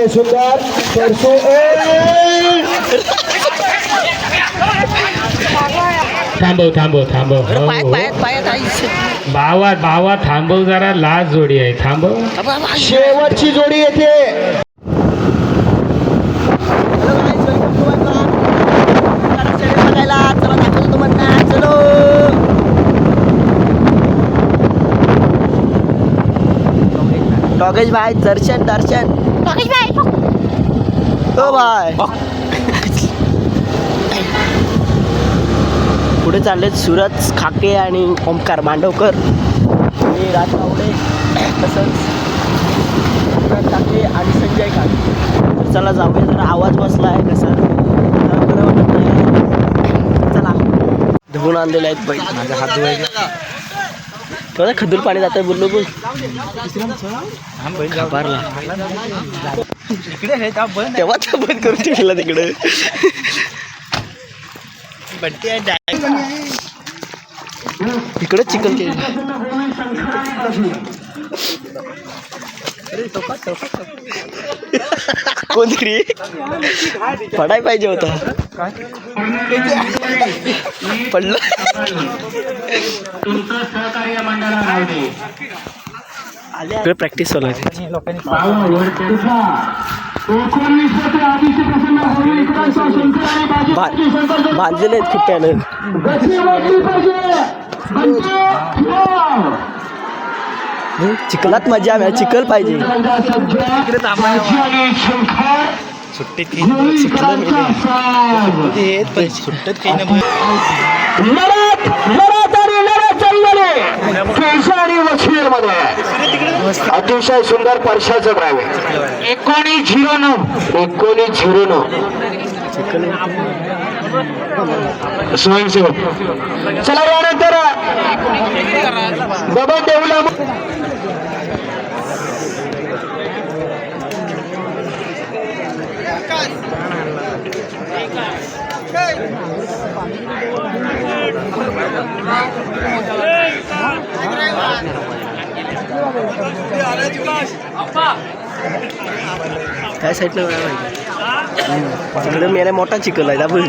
अतिशय सुंदर परसू थांबव भावा थांबव जरा लाज जोडी आहे थांबव शेवटची जोडी येते टॉकेश भाई दर्शन टॉकेश भाई हो भाई पुढे चाललेत सूरज खाके आणि ओमकार मांडवकर आणि राज तावडे तसंच सूरज खाके आणि संजय खाके तर चला जाऊया जरा आवाज बसला आहे कसं जरा बरं वाटत नाही चला धुवून आणलेले आहेत बाई माझा हात धुवायचा थोडं खदूर पाणी जात आहे बोललो बोल तेव्हा बंद करून ठेवला तिकडे इकडे चिकन केली कोणतरी पडाय पाहिजे होता पडलं आले प्रॅक्टिस चालू आहे बांधलेले आहेत खुट्ट्यानं चिखलात मजा चिखल पाहिजे सुट्टीत अतिशय सुंदर परशाचं ड्रायव्हर 1909 स्वयंसेवक चला यानंतर बाबा देऊला काय साईडला तिकडे मेरा मोठा चिखल आहे दाबून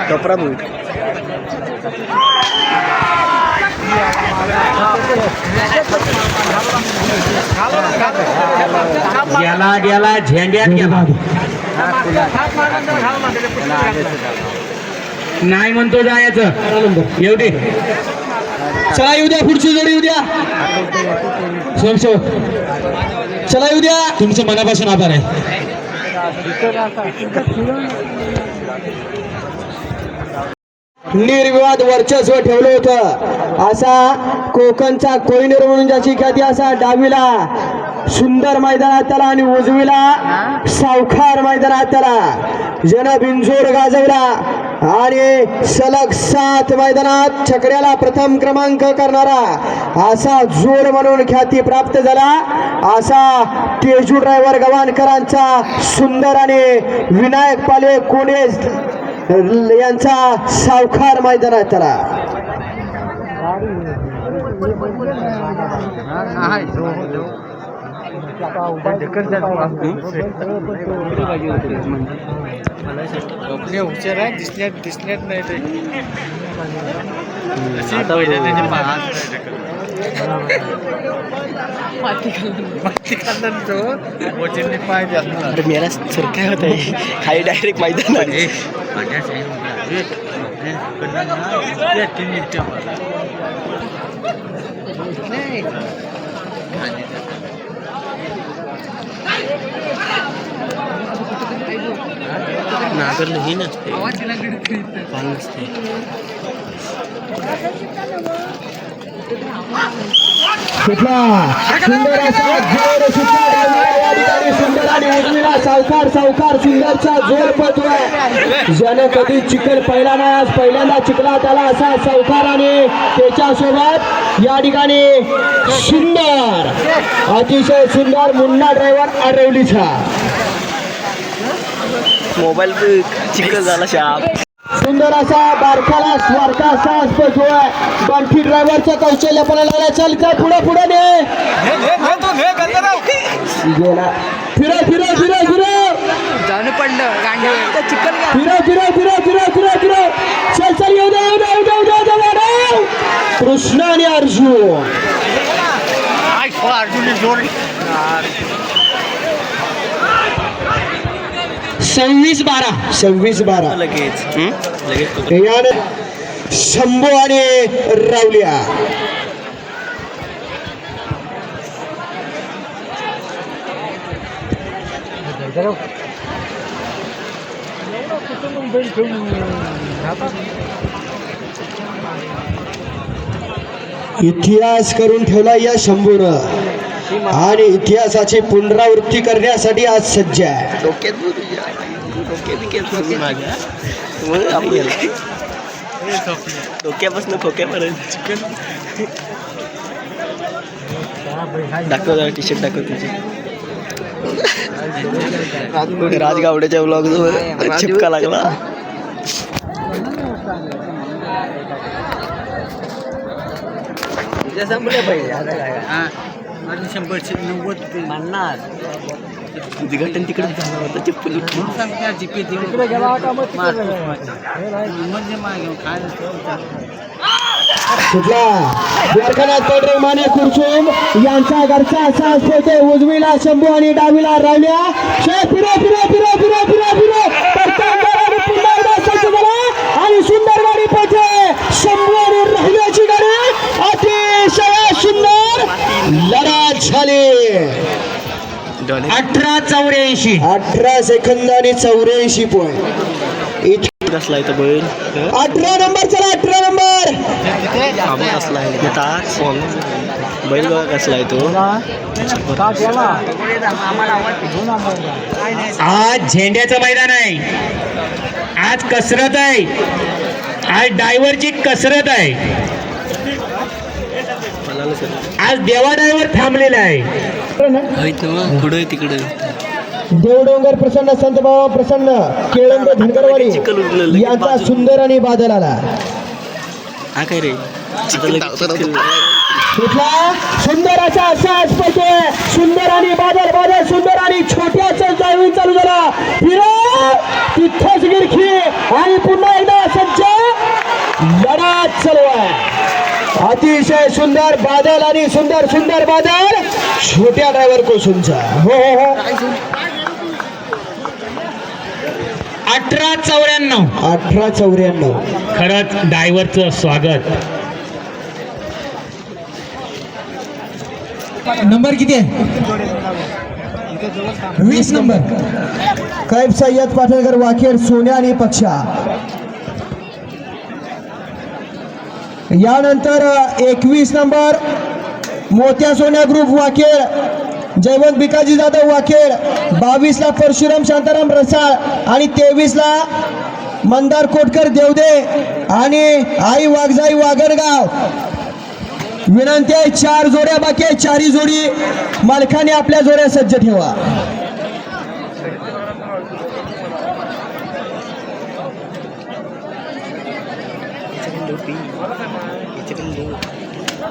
टोपरा बूट गेला झेंड्यात गेला नाही म्हणतो जायचं येऊ दे चला येऊ द्या पुढची जोडी येऊ द्या चला येऊ द्या तुमचं मनापासून आभार आहे निर्विवाद वर्चस्व ठेवलं होतं असा कोकणचा कोहिनूर म्हणून ज्याची ख्याती असा डावीला सुंदर मैदानात त्याला आणि उजवीला सावकार मैदानात त्याला जन बिनजोड गाजवला आणि सलग 7 मैदानात छकड्याला प्रथम क्रमांक करणारा असा जोड म्हणून ख्याती प्राप्त झाला असा तेजू ड्रायव्हर गव्हाणकरांचा सुंदर आणि विनायक पाले कोणे यांचा सावकार मैदानात त्याला हुशार आहे दिसण्यात नाही ते मेरा सर काय होत आहे खाली डायरेक्ट मैदान नागरला ही नसते पान नसते सुंदर असा जोर सुंदर आणि उजवीला सावकार सुंदरचा जोर पटवाय ज्याने कधी चिखल पहिला नाही आज पहिल्यांदा चिखला त्याला असा सावकार आणि त्याच्यासोबत या ठिकाणी सुंदर अतिशय सुंदर मुन्ना ड्रायव्हर आरवलीचा मोबाईल चिखल झाला शाप सुंदर असा बारकाला स्वारका असा असतोय बंटी ड्रायव्हरचं कौशल्य पण लागला. चल चल पुढे पुढे ने गेला. फिरो फिरो फिरो फिरो जाऊन पडलं गांडीवर चिकन फिरो फिरो फिरो फिरो फिरो फिरो. चल चल येऊ दे येऊ दे येऊ दे येऊ दे वाढव. कृष्ण आणि अर्जुन. अर्जुन जोर 26-12 लगेच याने शंभू आणि रावलिया. इतिहास करून ठेवला या शंभूनं आणि इतिहासाची पुनरावृत्ती करण्यासाठी आज सज्ज आहे. डोक्यापासून खोक्यापर्यंत चिकन. दाखव जरा टी शर्ट दाखव तुझी. राजगावड्याच्या ब्लॉग जवळ चिपका लागला. उद्घाटन तिकडे झालं होतं चिप्पल माने खुर्चूम यांचा घरचा असा असतो ते उजवीला शंभू आणि डावीला रावल्या. फिरो फिरो फिरो फिरो फिरो फिरो आणि सुंदर गाडी पळते. शंभू आणि रावल्याची गाडी अतिशय सुंदर लढत झाली. 18 सेकंद आणि 84 पॉईंट. कसला आहे तो बैल? 18 नंबर. चला 18 नंबर कसला आहे बैल बघा कसला आहे तो. आज झेंड्याचं मैदान आहे. आज कसरत आहे. आज ड्रायव्हरची कसरत आहे. आज देवा ड्रायव्हर थांबलेला आहे. पुढे तिकडे देवडोंगर प्रसन्न संत बाबा प्रसन्न केळंब धनगरवाडी यांचा सुंदर आणि बादल आला. हा काय रे कुठला सुंदर असा स्पर्धे. सुंदर आणि बादल बादल सुंदर आणि छोट्याचा ड्रायव्हिंग चालू झाला. फिरो तिथंच गिरखी आणि पुन्हा एकदा सज्ज लढत चालू आहे. अतिशय सुंदर बादल आणि सुंदर सुंदर बादल छोट्या ड्रायव्हर कोसूनचा. हो हो हो 18-94 खरंच ड्रायव्हरचं स्वागत. नंबर किती आहे? 20 नंबर. कैब सय्यद पाटणकर वाखेड सोन्या आणि पक्षा. यानंतर 21 नंबर मोत्या सोन्या ग्रुप वाखेड जयवंत भिकाजी जाधव वाखेड. 22 ला परशुराम शांताराम रसाळ आणि 23 ला मंदार कोटकर देवदे आणि आई वाघजाई वागडगाव. विनंती आहे 4 जोड्या बाकी आहे. 4ही जोडी मालकाने आपल्या जोड्या सज्ज ठेवा.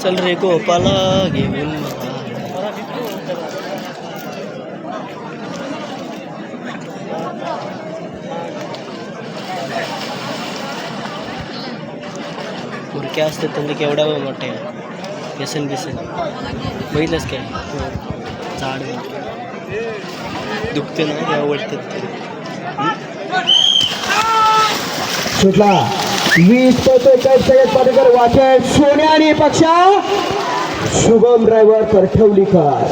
चल रे गोपाला घेऊन मुरक्या असतात त्यांना केवढ्या मोठ्या व्यसन बिसन बघितलंच काय झाड दुखते ना आवडतात ते. सुटला 20 कैब सय्यद पाटेकर वाखेड सोन्या आणि पक्षा. शुभम ड्रायव्हर परठवलीकर.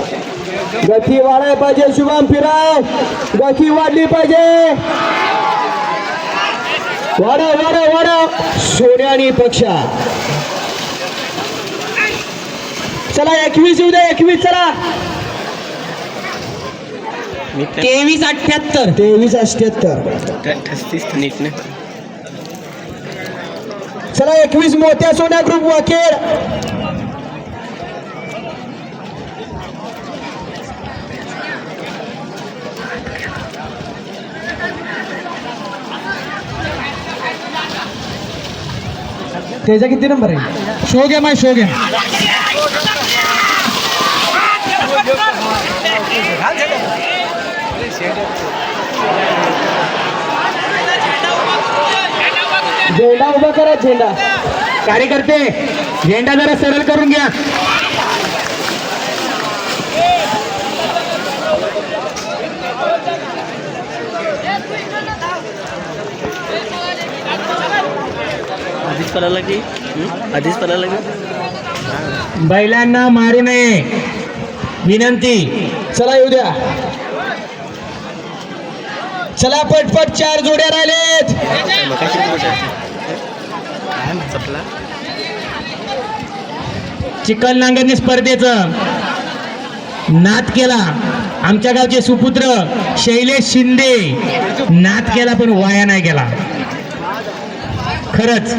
गती वाढायला पाहिजे. शुभम फिराय गती वाढली पाहिजे. वाढव वाढव वाढव. सोन्या आणि पक्षा. चला 21 येऊ दे. 21 चला. 23-78 ठसतीस नीट ना. चला 21 मोत्या सोन्या ग्रुप वाखेड. त्याचा किती नंबर आहे? शो घ्या माय शो घ्या. झेंडा उभा करा, झेंडा. कार्यकर्ते झेंडा जरा सरळ करून घ्या. आधीच पळायला की आधीच पळायला की बैलांना मारू नये विनंती. चला येऊ द्या. चला पटपट 4 जोड्या राहिलेत. चपला चिखल नांगरणी स्पर्धेचं नाद केला आमच्या गावचे सुपुत्र शैलेश शिंदे. नाद केला पण वाया नाही गेला. खरंच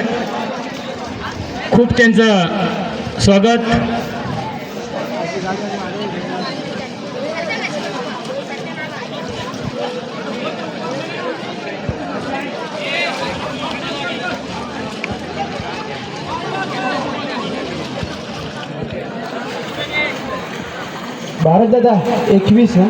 खूप त्यांचं स्वागत. भारत दादा 21 हा.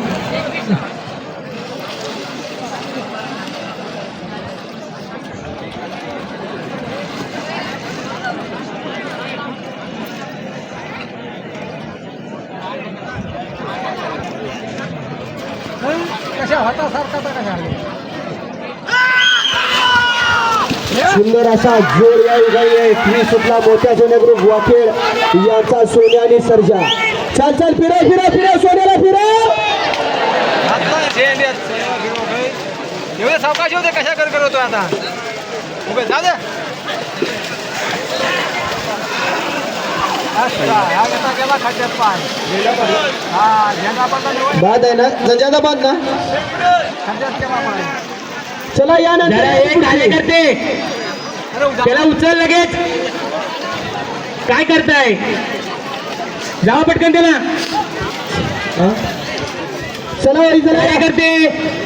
सुंदर असा जोर या ठिकाणी आहे. 21 सुटला मोठ्या सोन्या ग्रुप वाकेड यांचा सोन्या आणि सर्जा. चल चल फिरव फिरव फिरव सोन्याला फिरव. एवढे सावकाश होते कशा कर होतो आता उभे जा दे. बाद आहे ना संजादा बाद ना. चला या जरा एक नंतर कार्यकर्ते त्याला उचल लगेच. काय करताय? जावा पटकन त्याला. चला वरी चला. कार्यकर्ते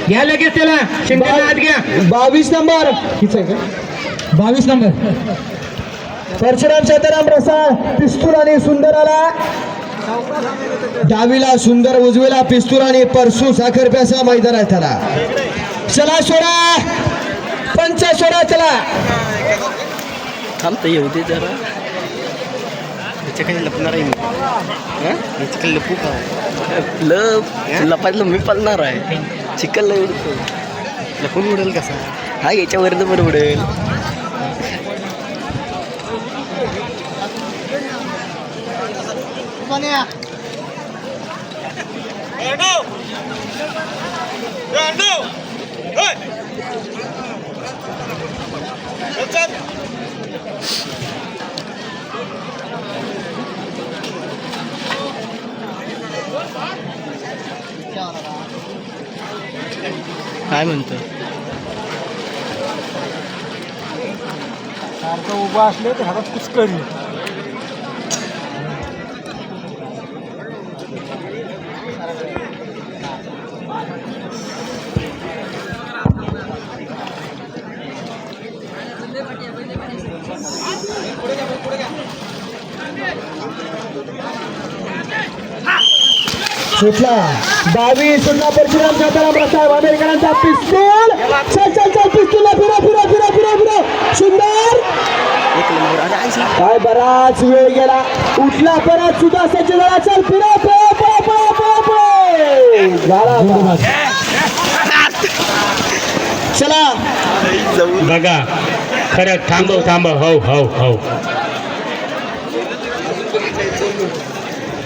घ्या लगेच त्याला. शिंदेला हात घ्या. 22 नंबर किती आहे का? 22 नंबर परशुराम शांताराम रसाळ पिस्तूल आणि सुंदर आला. डावीला सुंदर, उजवीला पिस्तूल आणि परसू साखर प्यासा मैदान आहे त्याला. चला सोडा पंच सोडा. चला थांबतं येऊ दे जरा. याच्याकडे लपणार आहे मी. याच्याकडे लपू का? लपायला मी पळणार आहे. चिकन लपून उडेल कसा? हा याच्यावर तर बरं उडेल. काय म्हणतो? सारखं उभं असले तर हातात कुचकरी. सुटला 22 सुटला परशुराम शांताराम रसाळ अमेरिकनांचा पिस्तूल. चल चल चल पिस्तूलला फिरव फिरव फिरव फिरव फिरव. सुंदर एक नंबर. अरे आई सांग. काय बराच वेळ गेला. उठला परत सुद्धा सज्ज झाला. चल फिरव पळ पळ पळ पळ पळ. झाला आता. चला बघा. खरं थांबव. हो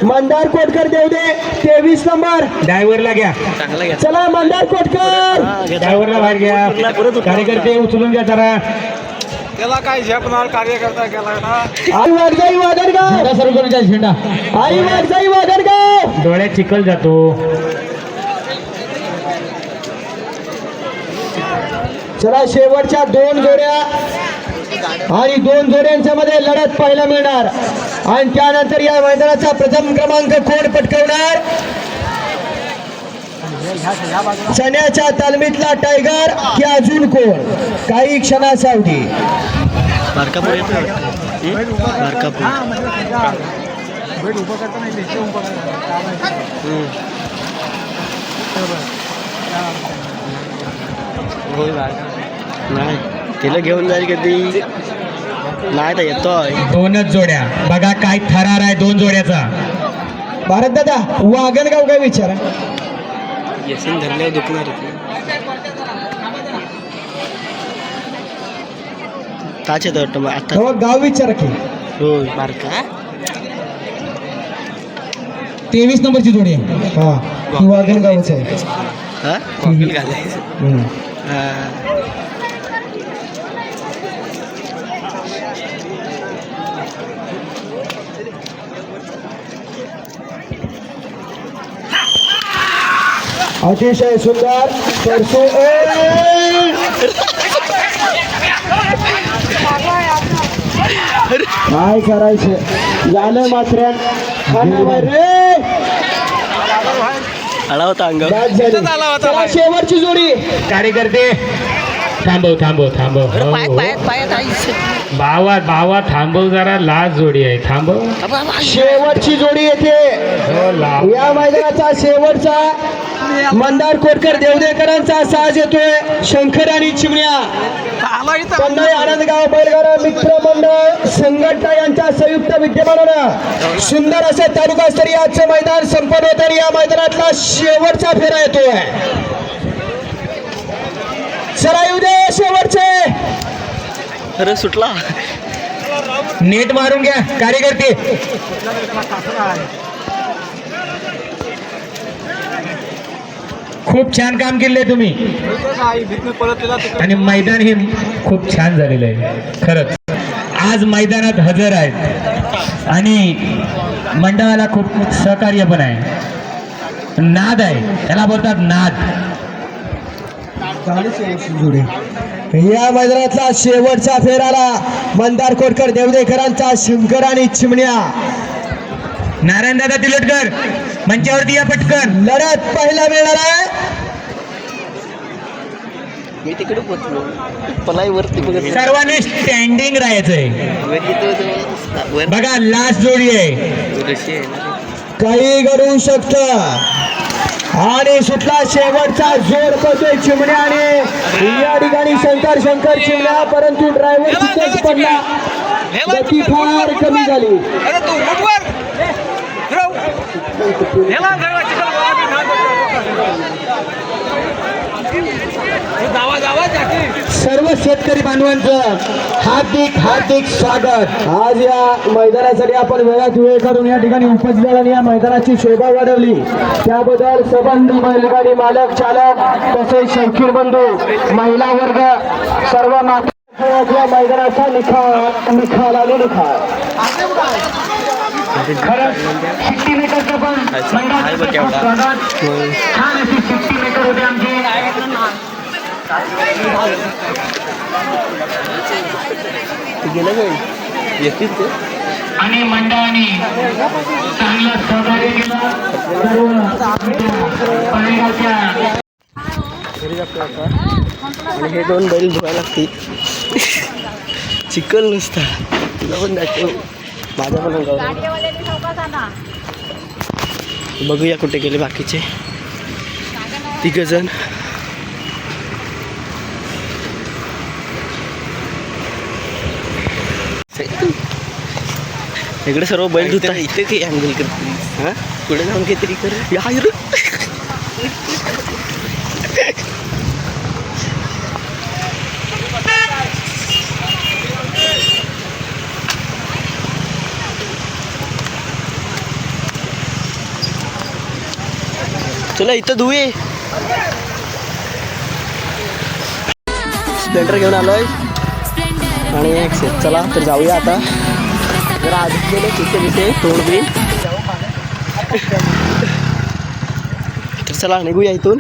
मंदार कोटकर देऊ दे 23 नंबर. ड्रायव्हरला घ्या. चांगला घ्या. चला मंदार कोटकर. ड्रायव्हरला बाहेर घ्या. कार्यकर्ते उचलून घ्या जरा. त्याला काय झेपणार कार्यकर्ता केला ना. आई वागजाई वादरगाव. सुरू करून द्या झेंडा. आई वागजाई वादरगाव. डोळ्यात चिखल जातो. चला शेवटच्या 2 जोड्या आणि 2 जोड्यांच्या मध्ये लढत पाहायला मिळणार. आणि त्यानंतर या मैदानाचा प्रथम क्रमांक कोण पटकवणार? चण्याच्या तालमीतला टायगर की अजून कोण? काही क्षणासाठी बारका पोर येतो. बारका पूल. हा म्हणजे बैठ उभं करता नाही ते उभं करता नाही तिला घेऊन जाईल कधी नाही तर येतोय. दोनच जोड्या बघा काय थरार आहे 2 जोड्याचा. भारत दादा वागणगाव काय विचारा येशील धरले दुखणार ताच येतं वाटतं मग आता. हो गाव विचारा की होय बारका 23 नंबरची जोडी आहे. हा ही वागणगावच आहे. हा गॉगल घालायचं. हम्म. हा. अतिशय सुंदर सरसे काय करायचं झालं मात्र रे आला होता अंगावर. बाद झाली. चला, शेवटची जोडी कार्यकर्ते थांबव थांबव थांबव. अरे पायात हो, हो. पायात पायात आईस. भावा थांबव जरा. लास्ट जोडी आहे थांबव. शेवटची जोडी येते हो लाव. या मैदानाचा शेवटचा मंदार कोटकर देवदेकरांचा साज येतोय. शंकर आणि चिमण्या पंधरा आनंदगाव बैलगाडा मित्र मंडळ संघटना यांच्या संयुक्त विद्यमानानं सुंदर असे तालुकास्तरीय आजचे मैदान संपन्न होते आणि या मैदानातला शेवटचा फेरा येतोय. चला येऊ दे शेवटचे. अरे सुटला. नेट मारून घ्या कार्यकर्ते. खूप छान काम केले तुम्ही आणि मैदान हे खूप छान झालेलं आहे खरंच. आज मैदानात हजर आहेत आणि मंडळाला खूप सहकार्य पण आहे. नाद आहे त्याला बोलतात नाद. जोडी या मैदानातला शेवटचा फेराला मंदार कोटकर देवदेकरांचा शंकर आणि चिमण्या. नारायण दादा तिलोटकर मंचावरती या पटकन. लढत पहिला मिळणार आहे. मी तिकडे पोचलो पलाई वरती बघत सर्वांनी स्टँडिंग राहायचंय. बघा लास्ट जोडी आहे. काही घडू शकत आणि सुटला शेवटचा जोर करतोय चिमण्या आणि या ठिकाणी शंकर चिमण्या परंतु ड्रायव्हर तिथेच पडला. गती फार कमी झाली. अरे तू उठवर ह्याला सगळा चिखल जावा सर्व शेतकरी बांधवांचं हार्दिक स्वागत. आज या मैदानासाठी आपण वेळात वेळ काढून या ठिकाणी उपस्थित आणि या मैदानाची शोभा वाढवली त्याबद्दल सबंध बैलगाडी मालक चालक तसेच शौकीन बंधू महिला वर्ग सर्व या मैदानाचा निखाल आणि निखाल. खरंच 60 मीटरचं पण स्वागत. छान अशी 60 मीटर होते आमची. आणि मंडळाने चांगलं सहकार्य केलं. आणि हे 2 बैल धुवायला लागतील. चिखल नुसता तुला पण दाखव माझ्या पण अंगावर. बघूया कुठे गेले बाकीचे 3 जण. इकडे सर्व बैल धुता. इथे काही अँगल करते. हां पुढे जाऊन काहीतरी कर. या चला इथं धुवे. स्प्लेंडर घेऊन आलोय आणि चला तर जाऊया आता. जरा आधीच गेले तिथे तोड बिन तर चला निघूया इथून.